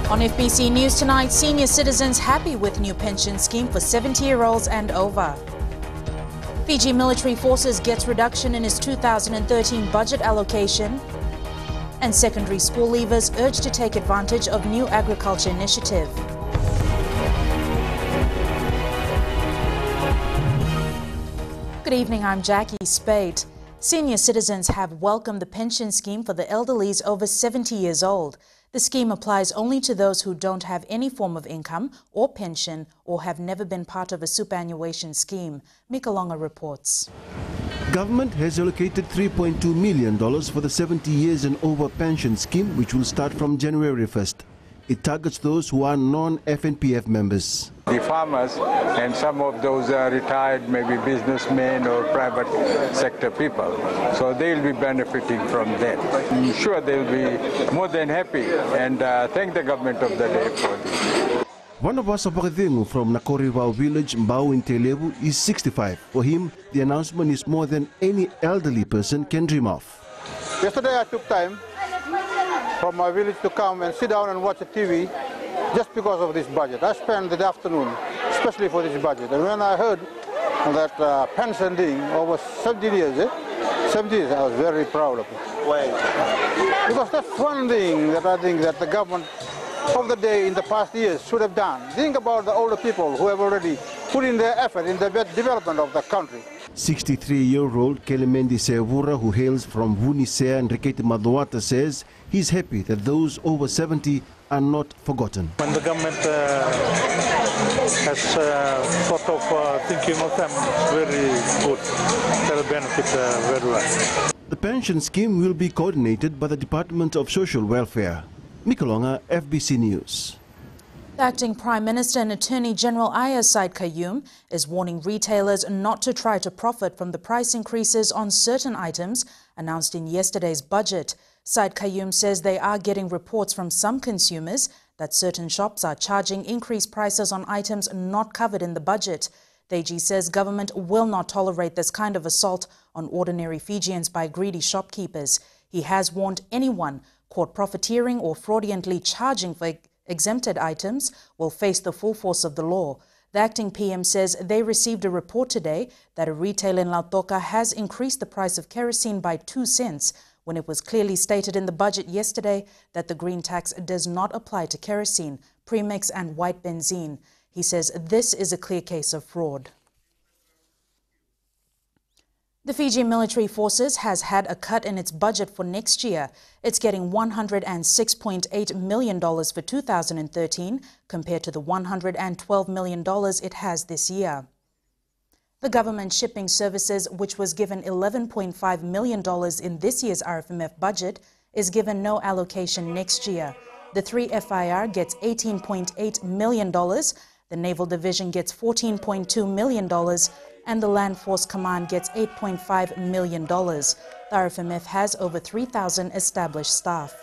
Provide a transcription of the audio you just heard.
On FBC News tonight, senior citizens happy with new pension scheme for 70-year-olds and over. Fiji Military Forces gets reduction in its 2013 budget allocation. And secondary school leavers urged to take advantage of new agriculture initiative. Good evening, I'm Jackie Spade. Senior citizens have welcomed the pension scheme for the elderlies over 70 years old. The scheme applies only to those who don't have any form of income or pension or have never been part of a superannuation scheme. Mikalonga reports. Government has allocated $3.2 million for the 70 years and over pension scheme, which will start from January 1st. It targets those who are non-FNPF members. The farmers and some of those retired, maybe businessmen or private sector people. So they'll be benefiting from that. I'm sure they'll be more than happy and thank the government of the day for this. One of us from Nakorivao village, Mbau in Telebu, is 65. For him, the announcement is more than any elderly person can dream of. Yesterday I took time from my village to come and sit down and watch the TV just because of this budget. I spent the afternoon especially for this budget. And when I heard that pension thing over 70 years, 70 years, I was very proud of it. Why? Because that's one thing that I think that the government of the day in the past years should have done. Think about the older people who have already put in their effort in the development of the country. 63-year-old Kelemendi Sevura, who hails from Vunisea and Rikete Maduata, says he's happy that those over 70 are not forgotten. When the government has thought of thinking of them, very good. They'll benefit very well. The pension scheme will be coordinated by the Department of Social Welfare. Mikalonga, FBC News. The acting Prime Minister and Attorney General Ayaz Said Qayyum is warning retailers not to try to profit from the price increases on certain items announced in yesterday's budget. Said Qayyum says they are getting reports from some consumers that certain shops are charging increased prices on items not covered in the budget. The AG says government will not tolerate this kind of assault on ordinary Fijians by greedy shopkeepers. He has warned anyone caught profiteering or fraudulently charging for exempted items will face the full force of the law. The acting PM says they received a report today that a retailer in Lautoka has increased the price of kerosene by 2 cents when it was clearly stated in the budget yesterday that the green tax does not apply to kerosene, premix and white benzene. He says this is a clear case of fraud. The Fiji Military Forces has had a cut in its budget for next year. It's getting $106.8 million for 2013 compared to the $112 million it has this year. The government shipping services, which was given $11.5 million in this year's RFMF budget, is given no allocation next year. The 3FIR gets $18.8 million, the Naval Division gets $14.2 million, and the Land Force Command gets $8.5 million. The RFMF has over 3,000 established staff.